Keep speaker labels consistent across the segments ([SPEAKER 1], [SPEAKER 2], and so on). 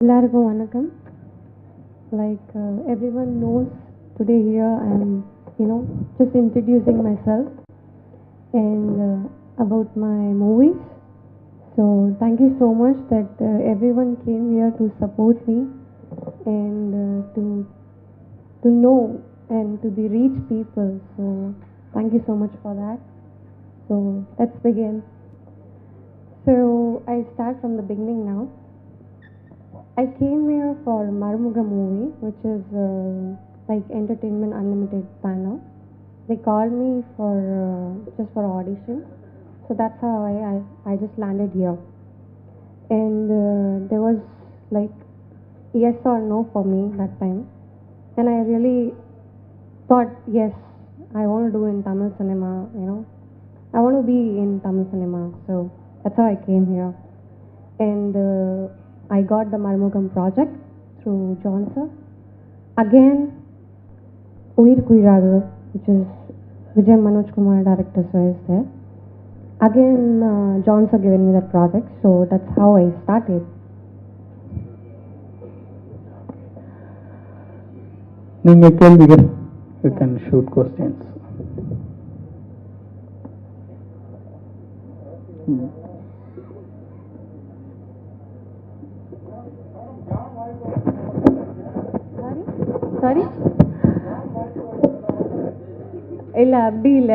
[SPEAKER 1] எல்லாருக்கும் வணக்கம். Like everyone knows, today here I am, just introducing myself and about my movies. So thank you so much that everyone came here to support me and to know and to be reach people. So thank you so much for that. So let's begin. So I start from the beginning now. I came here for Marumuga movie, which is like Entertainment Unlimited panel. They called me for just for audition, so that's how I just landed here. And there was like yes or no for me that time, and I really thought yes, I want to do in Tamil cinema. I want to be in Tamil cinema, so that's how I came here. And I got the Marmugam project through John sir. Again, Uyir Kuiragu, which is Vijay Manoj Kumar director sir is there. Again, John sir given me that project, so that's how I started.
[SPEAKER 2] நீங்க கேள்விகள், you can shoot questions.
[SPEAKER 1] Sorry? இல்ல அப்படி இல்ல.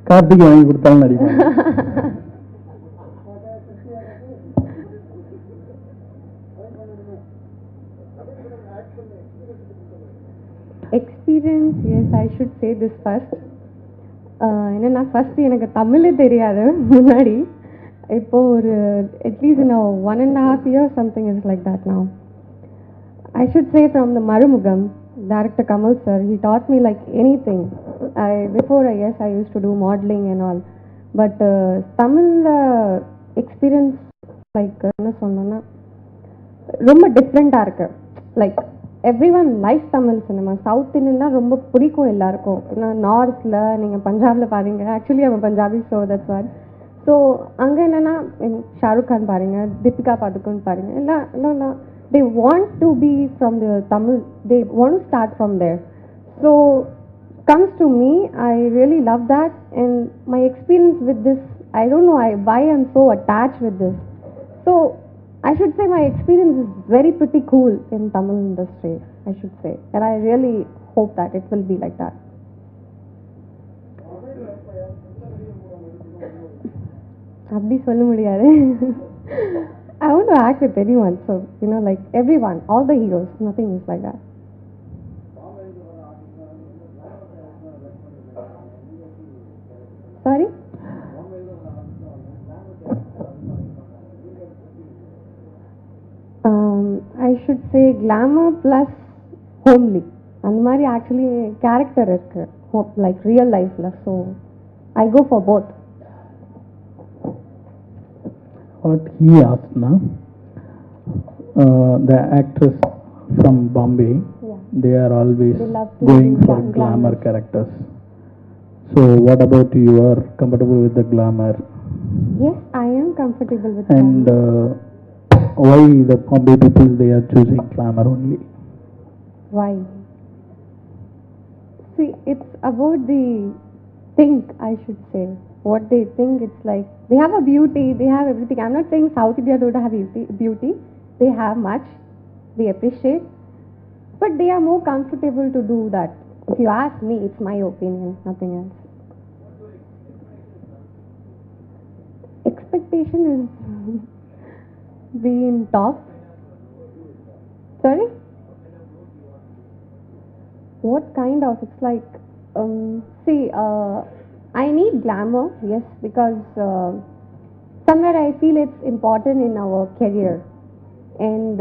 [SPEAKER 2] கார்த்திக் வாங்கி கொடுத்தாலும் நடிப்பாங்க.
[SPEAKER 1] Experience, yes, I should say this first. என்னன்னா first எனக்கு தமிழே தெரியாது முன்னாடி. இப்போ ஒரு அட்லீஸ்ட் நான் 1.5 years something is like that now. I should say from the Marumugam, director Kamal sir, he taught me like anything. Before I used to do modeling and all. But Tamil experience like என்ன சொன்னோன்னா ரொம்ப டிஃப்ரெண்ட்டாக இருக்கு. Like every one like Tamil cinema. South Indian தான் ரொம்ப பிடிக்கும் எல்லாருக்கும். ஏன்னா நார்த்தில் நீங்கள் பஞ்சாபில் பாருங்க, ஆக்சுவலி அவன் Punjabi, so that's what. So அங்கே என்னென்னா ஷாருக் கான் பாருங்க, தீபிகா பதுக்கோன் பாருங்க, எல்லாம் they want to be from the Tamil, they want to start from there. So comes to me, I really love that, and my experience with this, I don't know why I'm so attached with this. So I should say my experience is very pretty cool in Tamil industry, I should say, and I really hope that it will be like that. அப்படி சொல்ல முடியாது. I want to act with anyone, so like everyone, all the heroes, nothing is like that. Sorry? I should say glamour plus homely. And mari actually character irukku, like real life la, so I go for both.
[SPEAKER 2] What he asked now, the actress from Bombay,
[SPEAKER 1] Yeah.
[SPEAKER 2] they are always
[SPEAKER 1] They love to
[SPEAKER 2] going
[SPEAKER 1] do
[SPEAKER 2] for
[SPEAKER 1] glamour.
[SPEAKER 2] glamour characters. So what about you? Are comfortable with the glamour?
[SPEAKER 1] Yes, I am comfortable with
[SPEAKER 2] And
[SPEAKER 1] glamour.
[SPEAKER 2] why the Bombay people they are choosing glamour only?
[SPEAKER 1] Why? See, it's about the think, I should say. What they think, it's like they have a beauty, they have everything. I'm not saying South India don't have beauty. They have much, we appreciate, but they are more comfortable to do that. If you ask me, it's my opinion, nothing else. Expectation is being top. Sorry? What kind of? It's like, see, I need glamour, yes, because somewhere I feel it's important in our career. And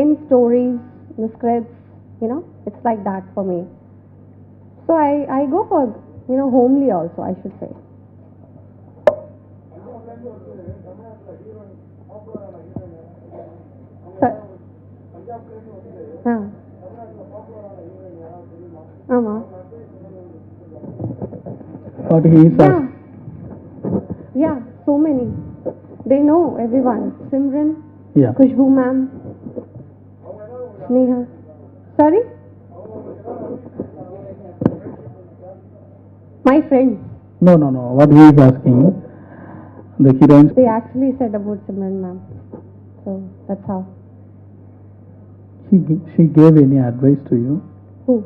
[SPEAKER 1] in stories, in scripts, it's like that for me. So I go for, homely also, I should say. ஆமா.
[SPEAKER 2] What he says.
[SPEAKER 1] Yeah, so many. They know everyone. Simran,
[SPEAKER 2] Yeah.
[SPEAKER 1] Kushbu ma'am, Sneha. Sorry? My friends.
[SPEAKER 2] No, no, no. What he is asking, the heroines.
[SPEAKER 1] They actually said about Simran ma'am. So that's how.
[SPEAKER 2] She gave any advice to you,
[SPEAKER 1] Who?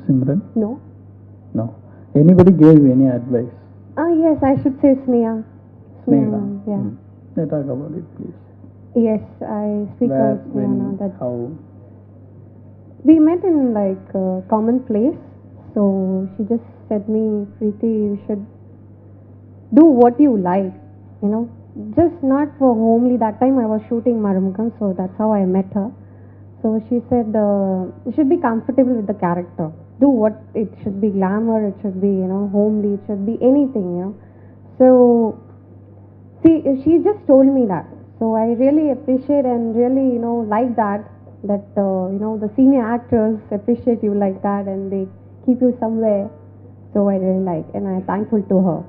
[SPEAKER 2] Simran?
[SPEAKER 1] No.
[SPEAKER 2] No. Anybody gave you any advice?
[SPEAKER 1] Ah, yes, I should say Sneha. Sneha ma'am, yeah.
[SPEAKER 2] Let's talk about it, please.
[SPEAKER 1] Yes, I speak
[SPEAKER 2] Where,
[SPEAKER 1] of Sneha
[SPEAKER 2] when,
[SPEAKER 1] now. That
[SPEAKER 2] how?
[SPEAKER 1] we met in like a common place. So she just said me, Preeti, you should do what you like, you know, just not for homely. That time I was shooting Marumukam, so that's how I met her. So she said, you should be comfortable with the character. Do what it should be glamour, it should be, you know, homely, it should be anything, you know. So, see, she just told me that. So I really appreciate and really, you know, like that, you know, the senior actors appreciate you like that and they keep you somewhere. So I really like and I'm thankful to her.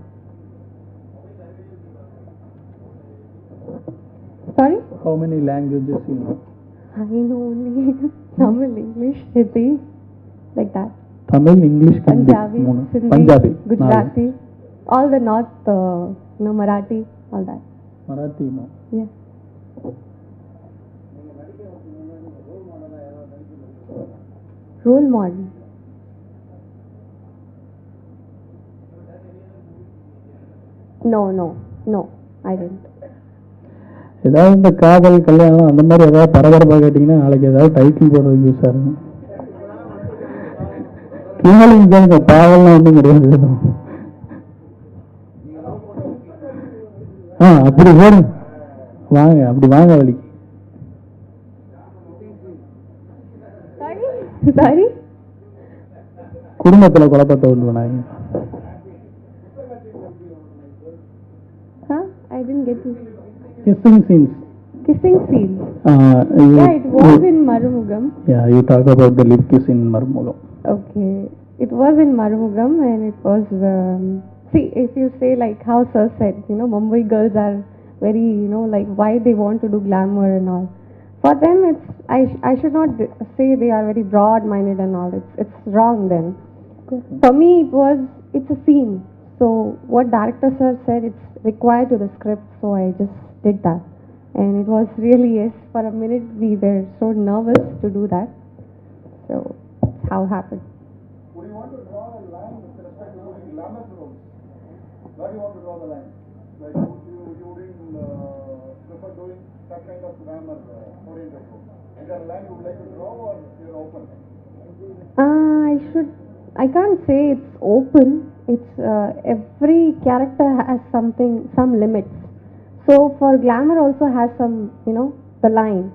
[SPEAKER 1] Sorry?
[SPEAKER 2] How many languages you know?
[SPEAKER 1] I know only Tamil, English, Hindi, like that.
[SPEAKER 2] Tamil, English, Hindi.
[SPEAKER 1] Punjabi, Sindhi,
[SPEAKER 2] Punjabi.
[SPEAKER 1] Gujarati, all the north, you know, Marathi, all that.
[SPEAKER 2] Marathi, no.
[SPEAKER 1] Yeah. Role model. No, I didn't.
[SPEAKER 2] ஏதாவது இந்த காதல் கல்யாணம் அந்த மாதிரி ஏதாவது பரபரப்பாக கேட்டிங்கன்னா நாளைக்கு ஏதாவது டைட்டில் போடுறதுக்கு யூஸாக இருக்கும். கேளுங்க கேளுங்க, பாவம்லாம் ஒன்றும் கிடையாது. அப்படி போடுங்க, வாங்க அப்படி வாங்க வழிக்கு.
[SPEAKER 1] Sorry?
[SPEAKER 2] குடும்பத்தில் குழப்பத்தை உண்டு பண்ணாங்க.
[SPEAKER 1] I didn't get you.
[SPEAKER 2] Kissing scenes.
[SPEAKER 1] Kissing scenes.
[SPEAKER 2] Yeah,
[SPEAKER 1] it was in Marumugam.
[SPEAKER 2] Yeah, you talk about the lip kiss in Marumugam.
[SPEAKER 1] Okay, it was in Marumugam and it was, see, if you say like how Sir said, you know, Mumbai girls are very, you know, like why they want to do glamour and all. For them, I should not say they are very broad-minded and all. It's wrong then. For me, it's a scene. So what director sir said, it's required to the script. So I just did that, and it was really, yes, for a minute we were so nervous to do that. So that's how it happened.
[SPEAKER 3] Would you want to draw a line with respect to doing glamour roles? Where do you want to draw the line? Like you wouldn't prefer doing that kind of glamour oriented role? Is there a line you would like to draw or you're open?
[SPEAKER 1] I can't say it's open. It's every character has some limits. So for glamour also has some, you know, the line.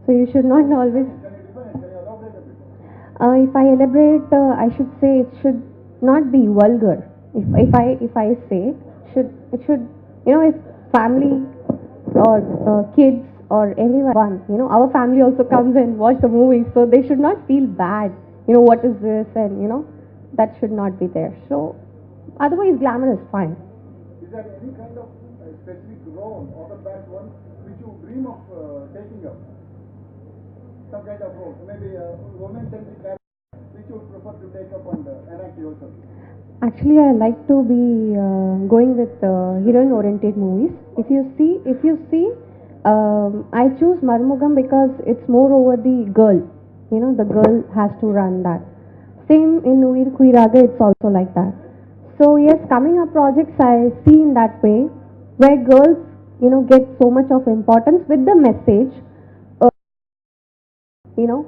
[SPEAKER 1] So you should not always.
[SPEAKER 3] Can you define it? Can you elaborate a bit?
[SPEAKER 1] If I elaborate, I should say it should not be vulgar. If I say it should, you know, if family or kids or anyone, you know, our family also comes and watch the movie, so they should not feel bad. You know, what is this, and you know, that should not be there. So otherwise, glamour is fine.
[SPEAKER 3] Is there any kind of specific role, or the best one, which you dream of taking up? Some kind of role, maybe a woman-centric character, which you would prefer to take up and enact yourself?
[SPEAKER 1] Actually, I like to be going with heroine-oriented movies. If you see, I choose Marumugam because it's more over the girl. You know, the girl has to run that. Same in Uir Kuiraga, it's also like that. So yes, coming up projects I see in that way, where girls, you know, get so much of importance with the message, you know.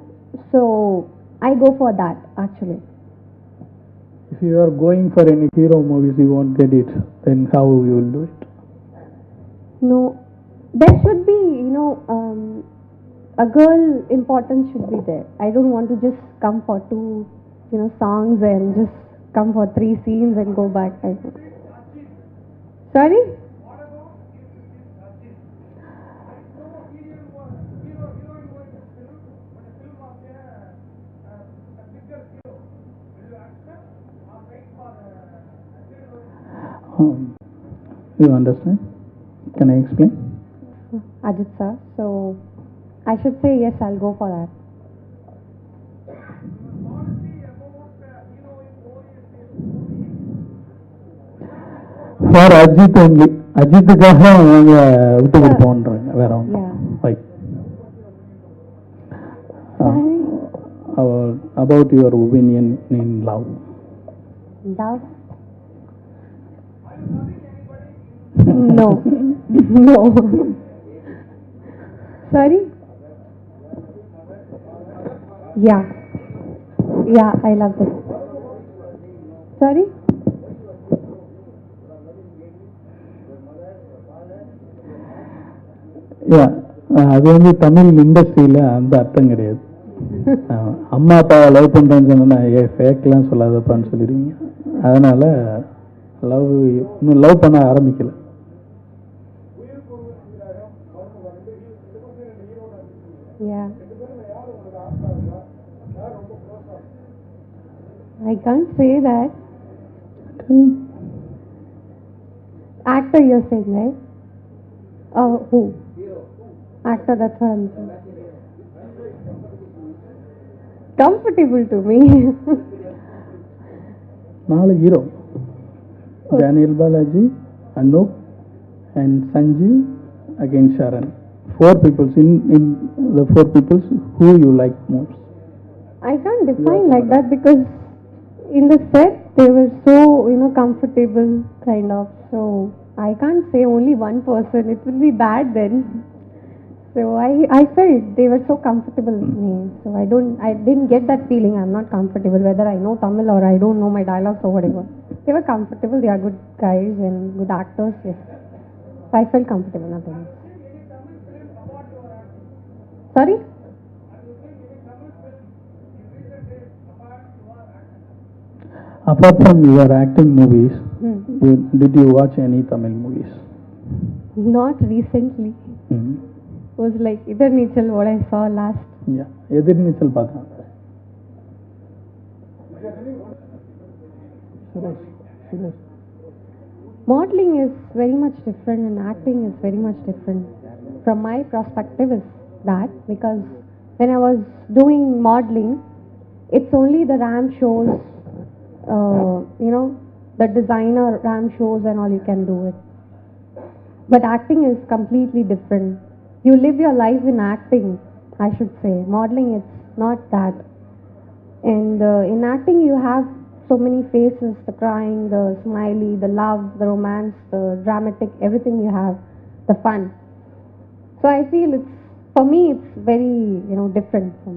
[SPEAKER 1] So I go for that actually.
[SPEAKER 2] If you are going for any hero movies, you won't get it. Then how you will do it?
[SPEAKER 1] No, there should be, you know, a girl importance should be there. I don't want to just come for 2, you know, songs and just come for 3 scenes and go back. Sorry?
[SPEAKER 2] You understand? Can I explain?
[SPEAKER 1] Ajit sir. So I should say yes, I'll go for that.
[SPEAKER 2] For Ajith only. அஜித்துக்காக அவங்க விட்டு கொடுப்போன்றாங்க, வேற ஒன்று.
[SPEAKER 1] Yeah.
[SPEAKER 2] Right.
[SPEAKER 1] Sorry.
[SPEAKER 2] About your opinion in love.
[SPEAKER 1] Love? No. No. Sorry? Yeah. Yeah, I love this. Sorry?
[SPEAKER 2] Yeah. அது வந்து தமிழ் இண்டஸ்ட்ரியில் அந்த அர்த்தம் கிடையாது. அம்மா அப்பாவை லவ் பண்ணுறேன்னு சொன்னா ஃபேக்லாம் சொல்லாதப்பான்னு சொல்லிடுவீங்க. அதனால லவ் இன்னும் லவ் பண்ண ஆரம்பிக்கல.
[SPEAKER 1] Yeah. I can't say that. Actor you're saying, right? Who? Actor, that's what I'm saying. Comfortable to me.
[SPEAKER 2] 4 hero: Daniel Balaji, Anoop and Sanjeev against Sharan. 4 people. In the 4 people, who you like most?
[SPEAKER 1] I can't define like that because in the set they were so comfortable kind of. So I can't say only one person. It will be bad then. So I felt they were so comfortable with me. So I didn't get that feeling I'm not comfortable whether I know Tamil or I don't know my dialogues or whatever. They were comfortable. They are good guys and good actors. Yes. So I felt comfortable. Nothing else. Sorry?
[SPEAKER 2] Apart from your acting movies, did you watch any Tamil movies?
[SPEAKER 1] Not recently.
[SPEAKER 2] Mm-hmm.
[SPEAKER 1] It was like Idhar Neechal what I saw last.
[SPEAKER 2] Yeah. எதிர்நீச்சல் பார்த்தேன். Suresh.
[SPEAKER 1] Modeling is very much different and acting is very much different. From my perspective is that because when I was doing modeling, it's only the RAM shows, the designer RAM shows and all you can do it. But acting is completely different. You live your life in acting, I should say. Modeling, it's not that. And in acting, you have so many faces: the crying, the smiley, the love, the romance, the dramatic, everything you have, the fun. So I feel for me, it's very different from